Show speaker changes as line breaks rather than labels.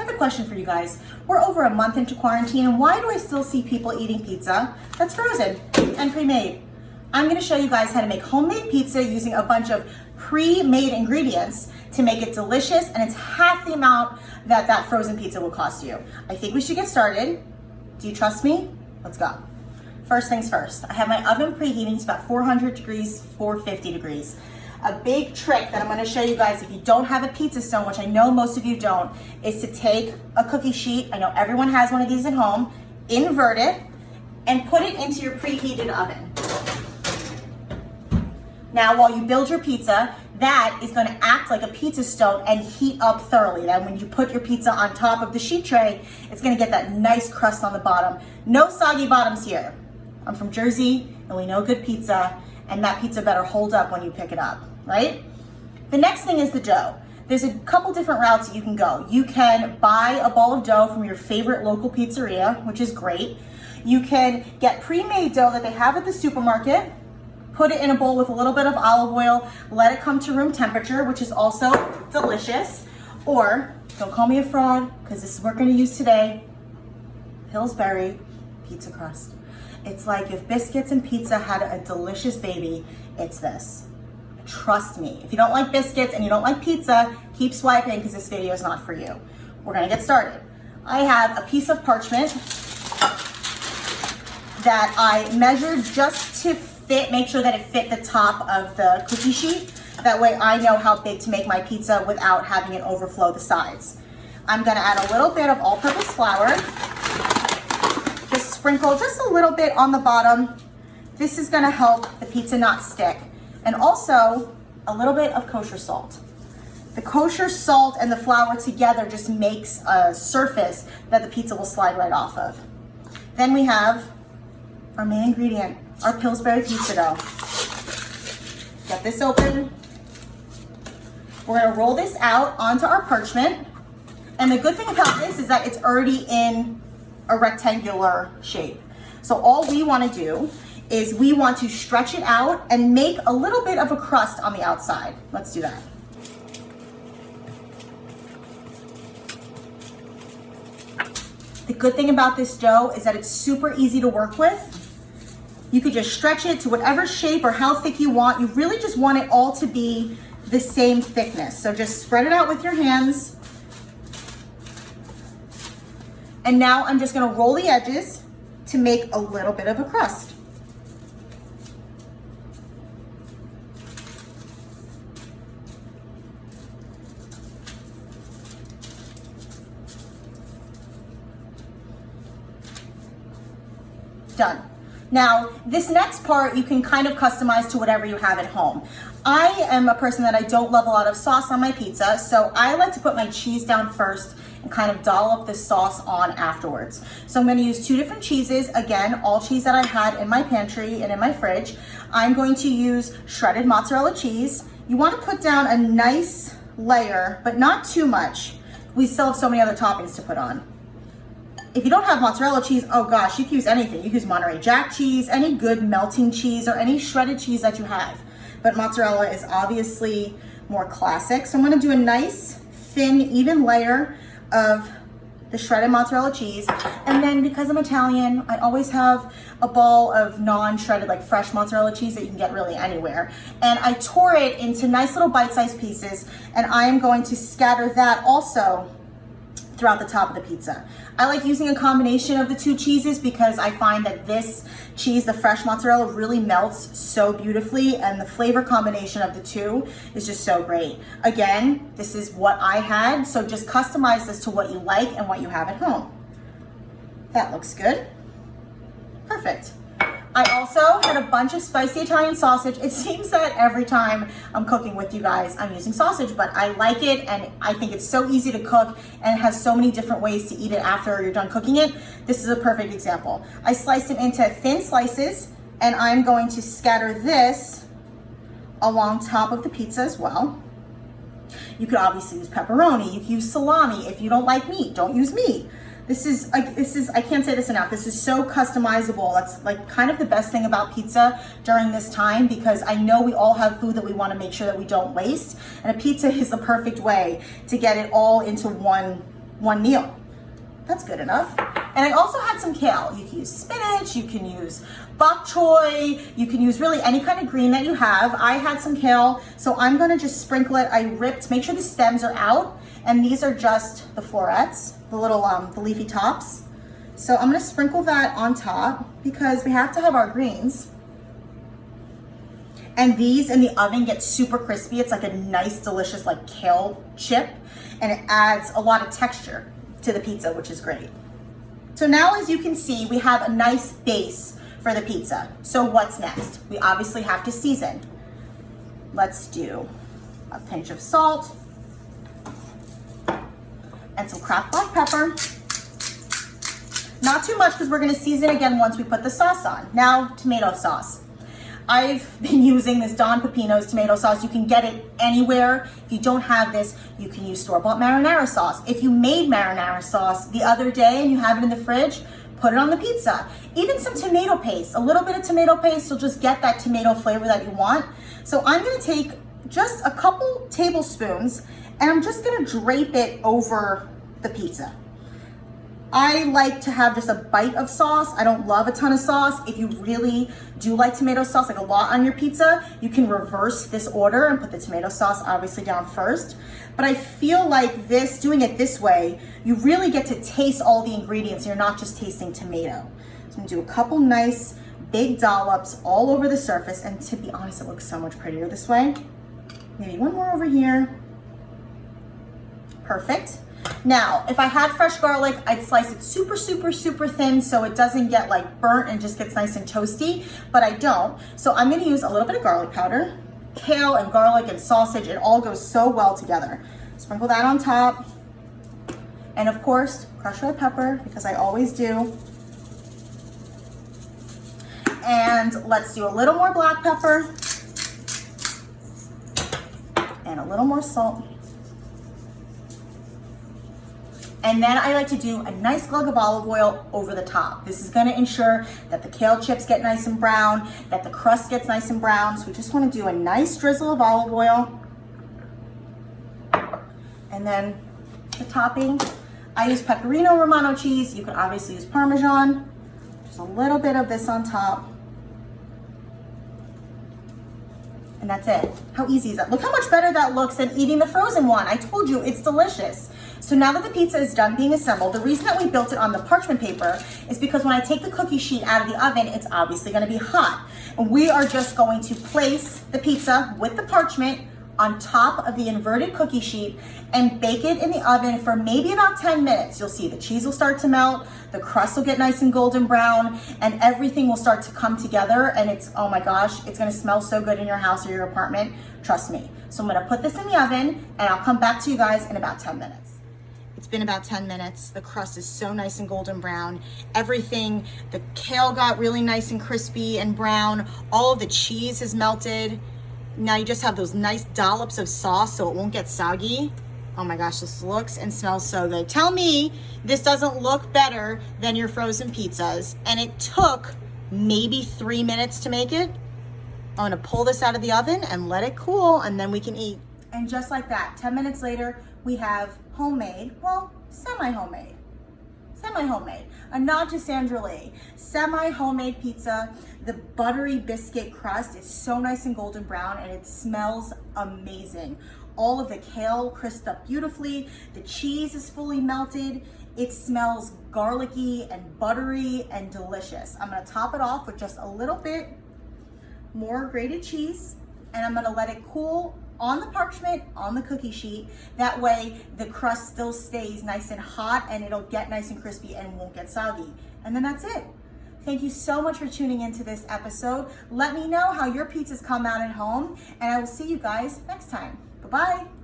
I have a question for you guys. We're over a month into quarantine, and why do I still see people eating pizza that's frozen and pre-made? I'm gonna show you guys how to make homemade pizza using a bunch of pre-made ingredients to make it delicious, and it's half the amount that that frozen pizza will cost you. I think we should get started. Do you trust me? Let's go. First things first, I have my oven preheating to about 400 degrees, 450 degrees. A big trick that I'm gonna show you guys if you don't have a pizza stone, which I know most of you don't, is to take a cookie sheet, I know everyone has one of these at home, invert it, and put it into your preheated oven. Now, while you build your pizza, that is gonna act like a pizza stone and heat up thoroughly. Then when you put your pizza on top of the sheet tray, it's gonna get that nice crust on the bottom. No soggy bottoms here. I'm from Jersey, and we know good pizza, and that pizza better hold up when you pick it up, right? The next thing is the dough. There's a couple different routes that you can go. You can buy a ball of dough from your favorite local pizzeria, which is great. You can get pre-made dough that they have at the supermarket, put it in a bowl with a little bit of olive oil, let it come to room temperature, which is also delicious. Or, don't call me a fraud, because this is what we're gonna use today, Pillsbury pizza crust. It's like if biscuits and pizza had a delicious baby, it's this. Trust me. If you don't like biscuits and you don't like pizza, keep swiping because this video is not for you. We're gonna get started. I have a piece of parchment that I measured just to fit, make sure that it fit the top of the cookie sheet. That way I know how big to make my pizza without having it overflow the sides. I'm gonna add a little bit of all-purpose flour. Just sprinkle just a little bit on the bottom. This is gonna help the pizza not stick. And also a little bit of kosher salt. The kosher salt and the flour together just makes a surface that the pizza will slide right off of. Then we have our main ingredient, our Pillsbury pizza dough. Get this open. We're gonna roll this out onto our parchment. And the good thing about this is that it's already in a rectangular shape. So all we wanna do is we want to stretch it out and make a little bit of a crust on the outside. Let's do that. The good thing about this dough is that it's super easy to work with. You could just stretch it to whatever shape or how thick you want. You really just want it all to be the same thickness. So just spread it out with your hands. And now I'm just gonna roll the edges to make a little bit of a crust. Done. Now, this next part you can kind of customize to whatever you have at home. I am a person that I don't love a lot of sauce on my pizza, so I like to put my cheese down first and kind of dollop the sauce on afterwards. So I'm gonna use two different cheeses. Again, all cheese that I had in my pantry and in my fridge. I'm going to use shredded mozzarella cheese. You wanna put down a nice layer, but not too much. We still have so many other toppings to put on. If you don't have mozzarella cheese, oh gosh, you can use anything. You can use Monterey Jack cheese, any good melting cheese, or any shredded cheese that you have. But mozzarella is obviously more classic. So I'm gonna do a nice, thin, even layer of the shredded mozzarella cheese. And then because I'm Italian, I always have a ball of non-shredded, like fresh mozzarella cheese that you can get really anywhere. And I tore it into nice little bite-sized pieces, and I am going to scatter that also throughout the top of the pizza. I like using a combination of the two cheeses because I find that this cheese, the fresh mozzarella, really melts so beautifully, and the flavor combination of the two is just so great. Again, this is what I had, so just customize this to what you like and what you have at home. That looks good. Perfect. I also had a bunch of spicy Italian sausage. It seems that every time I'm cooking with you guys, I'm using sausage, but I like it, and I think it's so easy to cook and it has so many different ways to eat it after you're done cooking it. This is a perfect example. I sliced it into thin slices, and I'm going to scatter this along top of the pizza as well. You could obviously use pepperoni, you could use salami. If you don't like meat, don't use meat. This is, I can't say this enough. This is so customizable. That's like kind of the best thing about pizza during this time, because I know we all have food that we want to make sure that we don't waste. And a pizza is the perfect way to get it all into one one meal. That's good enough. And I also had some kale. You can use spinach, you can use bok choy, you can use really any kind of green that you have. I had some kale, so I'm gonna just sprinkle it. I ripped, make sure the stems are out, and these are just the florets, the little, the leafy tops. So I'm gonna sprinkle that on top because we have to have our greens. And these in the oven get super crispy. It's like a nice, delicious like kale chip, and it adds a lot of texture to the pizza, which is great. So now, as you can see, we have a nice base for the pizza. So what's next? We obviously have to season. Let's do a pinch of salt and some cracked black pepper. Not too much because we're gonna season again once we put the sauce on. Now, tomato sauce. I've been using this Don Pepino's tomato sauce. You can get it anywhere. If you don't have this, you can use store-bought marinara sauce. If you made marinara sauce the other day and you have it in the fridge, put it on the pizza. Even some tomato paste, a little bit of tomato paste, you'll just get that tomato flavor that you want. So I'm gonna take just a couple tablespoons and I'm just gonna drape it over the pizza. I like to have just a bite of sauce. I don't love a ton of sauce. If you really do like tomato sauce, like a lot on your pizza, you can reverse this order and put the tomato sauce obviously down first. But I feel like this, doing it this way, you really get to taste all the ingredients. You're not just tasting tomato. So I'm gonna do a couple nice big dollops all over the surface. And to be honest, it looks so much prettier this way. Maybe one more over here. Perfect. Now, if I had fresh garlic, I'd slice it super, super, super thin so it doesn't get like burnt and just gets nice and toasty, but I don't. So I'm gonna use a little bit of garlic powder. Kale and garlic and sausage, it all goes so well together. Sprinkle that on top. And of course, crushed red pepper, because I always do. And let's do a little more black pepper and a little more salt. And then I like to do a nice glug of olive oil over the top. This is gonna ensure that the kale chips get nice and brown, that the crust gets nice and brown. So we just wanna do a nice drizzle of olive oil. And then the topping, I use Pecorino Romano cheese. You can obviously use Parmesan. Just a little bit of this on top. And that's it. How easy is that? Look how much better that looks than eating the frozen one. I told you, it's delicious. So now that the pizza is done being assembled, the reason that we built it on the parchment paper is because when I take the cookie sheet out of the oven, it's obviously gonna be hot. And we are just going to place the pizza with the parchment on top of the inverted cookie sheet and bake it in the oven for maybe about 10 minutes. You'll see the cheese will start to melt, the crust will get nice and golden brown, and everything will start to come together. And it's, oh my gosh, it's gonna smell so good in your house or your apartment, trust me. So I'm gonna put this in the oven and I'll come back to you guys in about 10 minutes. It's been about 10 minutes. The crust is so nice and golden brown. Everything, the kale got really nice and crispy and brown. All of the cheese has melted. Now you just have those nice dollops of sauce so it won't get soggy. Oh my gosh, this looks and smells so good. Tell me this doesn't look better than your frozen pizzas. And it took maybe 3 minutes to make it. I'm gonna pull this out of the oven and let it cool, and then we can eat. And just like that, 10 minutes later, we have homemade, well, semi-homemade, a nod to Sandra Lee, semi-homemade pizza. The buttery biscuit crust is so nice and golden brown and it smells amazing. All of the kale crisped up beautifully. The cheese is fully melted. It smells garlicky and buttery and delicious. I'm gonna top it off with just a little bit more grated cheese, and I'm gonna let it cool on the parchment, on the cookie sheet. That way the crust still stays nice and hot and it'll get nice and crispy and won't get soggy. And then that's it. Thank you so much for tuning into this episode. Let me know how your pizzas come out at home, and I will see you guys next time. Bye-bye.